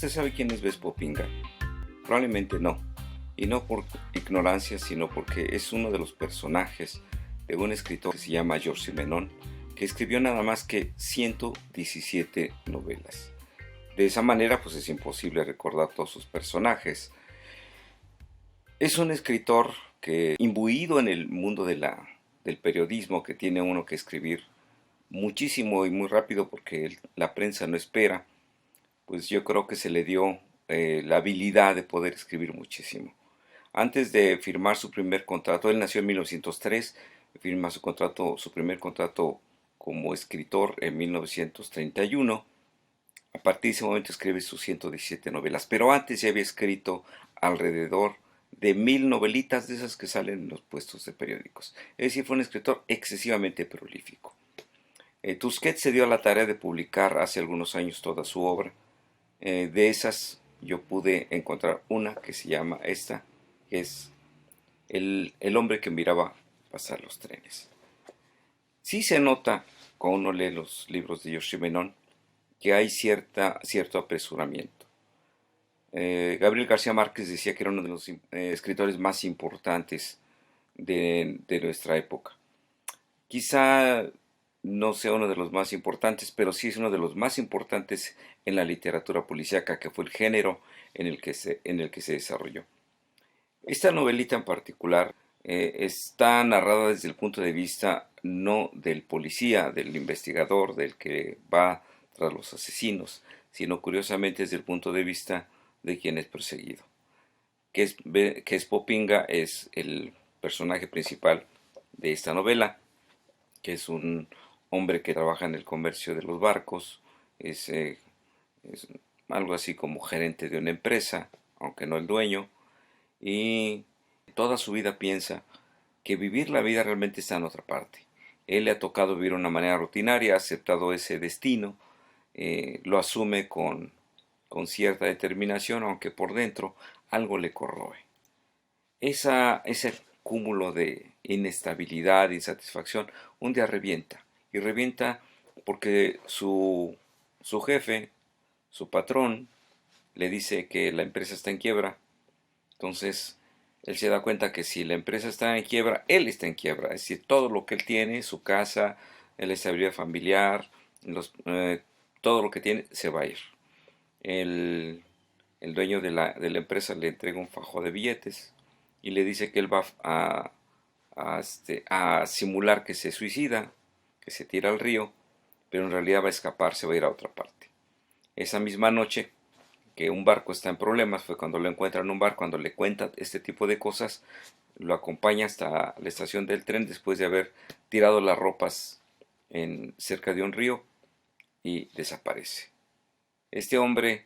¿Usted sabe quién es Vespo Pinga? Probablemente no. Y no por ignorancia, sino porque es uno de los personajes de un escritor que se llama Georges Simenon, que escribió nada más que 117 novelas. De esa manera, pues es imposible recordar todos sus personajes. Es un escritor que, imbuido en el mundo del periodismo, que tiene uno que escribir muchísimo y muy rápido porque la prensa no espera, pues yo creo que se le dio la habilidad de poder escribir muchísimo. Antes de firmar su primer contrato, él nació en 1903, firma su primer contrato como escritor en 1931. A partir de ese momento escribe sus 117 novelas, pero antes ya había escrito alrededor de 1000 novelitas de esas que salen en los puestos de periódicos. Es decir, fue un escritor excesivamente prolífico. Tusquets se dio a la tarea de publicar hace algunos años toda su obra. De esas yo pude encontrar una que se llama esta, que es el hombre que miraba pasar los trenes. Sí se nota, cuando uno lee los libros de Georges Simenon, que hay cierto apresuramiento. Gabriel García Márquez decía que era uno de los escritores más importantes de nuestra época. Quizá no sea uno de los más importantes, pero sí es uno de los más importantes en la literatura policíaca, que fue el género en el que se desarrolló. Esta novelita en particular está narrada desde el punto de vista no del policía, del investigador, del que va tras los asesinos, sino curiosamente desde el punto de vista de quien es perseguido. Que es Popinga, es el personaje principal de esta novela, que es un hombre que trabaja en el comercio de los barcos, es algo así como gerente de una empresa, aunque no el dueño, y toda su vida piensa que vivir la vida realmente está en otra parte. Él le ha tocado vivir de una manera rutinaria, ha aceptado ese destino, lo asume con cierta determinación, aunque por dentro algo le corroe. Ese cúmulo de inestabilidad, insatisfacción, un día revienta. Y revienta porque su jefe, su patrón, le dice que la empresa está en quiebra. Entonces, él se da cuenta que si la empresa está en quiebra, él está en quiebra. Es decir, todo lo que él tiene, su casa, la estabilidad familiar, todo lo que tiene, se va a ir. El dueño de la empresa le entrega un fajo de billetes y le dice que él va a simular que se suicida, que se tira al río, pero en realidad va a escapar, se va a ir a otra parte. Esa misma noche que un barco está en problemas, fue cuando lo encuentra en un bar, cuando le cuenta este tipo de cosas, lo acompaña hasta la estación del tren después de haber tirado las ropas cerca de un río y desaparece. Este hombre,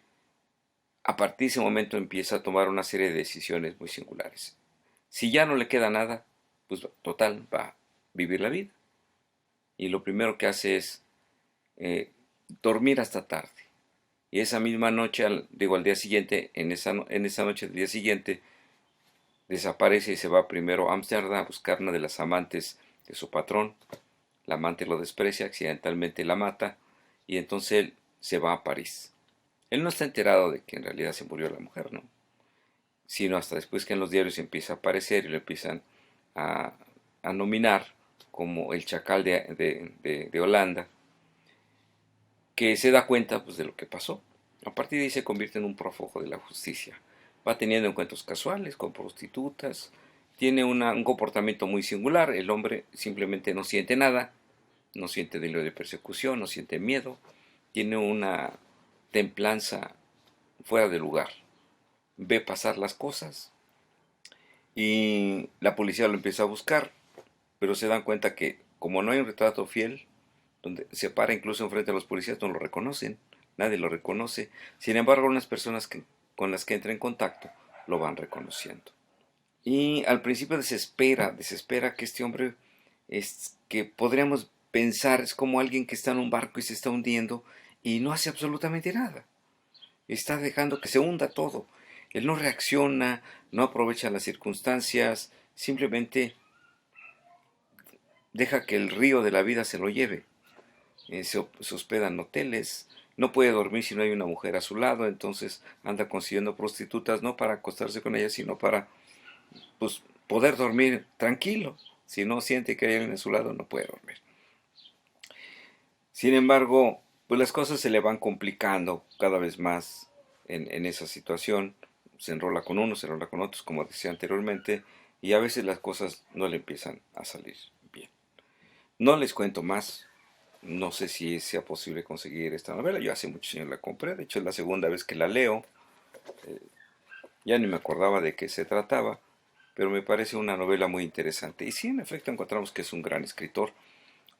a partir de ese momento, empieza a tomar una serie de decisiones muy singulares. Si ya no le queda nada, pues total, va a vivir la vida. Y lo primero que hace es dormir hasta tarde. Y esa misma noche, al día siguiente, en esa noche del día siguiente, desaparece y se va primero a Ámsterdam a buscar una de las amantes de su patrón. La amante lo desprecia, accidentalmente la mata, y entonces él se va a París. Él no está enterado de que en realidad se murió la mujer, ¿no? Sino hasta después que en los diarios empieza a aparecer y lo empiezan a nominar como el chacal de Holanda, que se da cuenta pues, de lo que pasó. A partir de ahí se convierte en un prófugo de la justicia. Va teniendo encuentros casuales con prostitutas, tiene un comportamiento muy singular. El hombre simplemente no siente nada, no siente deliro de persecución, no siente miedo, tiene una templanza fuera de lugar. Ve pasar las cosas y la policía lo empieza a buscar, pero se dan cuenta que como no hay un retrato fiel, donde se para incluso enfrente de los policías, no lo reconocen, nadie lo reconoce. Sin embargo, unas personas con las que entra en contacto lo van reconociendo. Y al principio desespera que este hombre que podríamos pensar es como alguien que está en un barco y se está hundiendo y no hace absolutamente nada. Está dejando que se hunda todo. Él no reacciona, no aprovecha las circunstancias, simplemente deja que el río de la vida se lo lleve. Se hospeda en hoteles, no puede dormir si no hay una mujer a su lado, entonces anda consiguiendo prostitutas no para acostarse con ellas, sino para pues, poder dormir tranquilo. Si no siente que hay alguien a su lado, no puede dormir. Sin embargo, pues las cosas se le van complicando cada vez más en esa situación. Se enrola con unos, se enrola con otros, como decía anteriormente, y a veces las cosas no le empiezan a salir bien. No les cuento más. No sé si sea posible conseguir esta novela. Yo hace muchos años la compré. De hecho, es la segunda vez que la leo. Ya ni me acordaba de qué se trataba, pero me parece una novela muy interesante. Y sí, en efecto, encontramos que es un gran escritor.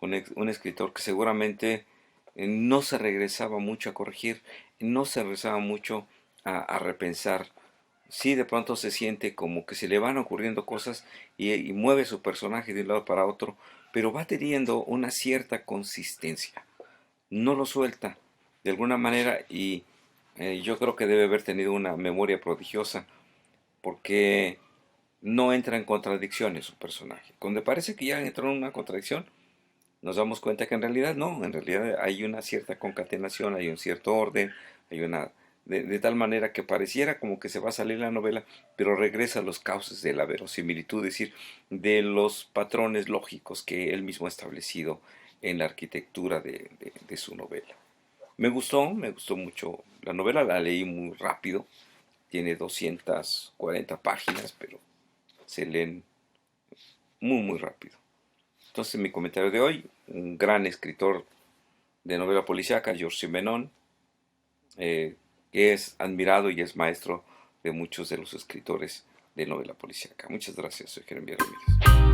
Un escritor que seguramente no se regresaba mucho a corregir, no se regresaba mucho a repensar. Sí, de pronto se siente como que se le van ocurriendo cosas y mueve su personaje de un lado para otro, pero va teniendo una cierta consistencia. No lo suelta de alguna manera y yo creo que debe haber tenido una memoria prodigiosa porque no entra en contradicciones su personaje. Cuando parece que ya entró en una contradicción, nos damos cuenta que en realidad no, en realidad hay una cierta concatenación, hay un cierto orden, hay una de tal manera que pareciera como que se va a salir la novela, pero regresa a los cauces de la verosimilitud, es decir, de los patrones lógicos que él mismo ha establecido en la arquitectura de su novela. Me gustó mucho la novela, la leí muy rápido, tiene 240 páginas, pero se leen muy rápido. Entonces mi comentario de hoy, un gran escritor de novela policíaca, Georges Simenon, que es admirado y es maestro de muchos de los escritores de novela policíaca. Muchas gracias, soy Jeremías Ramírez.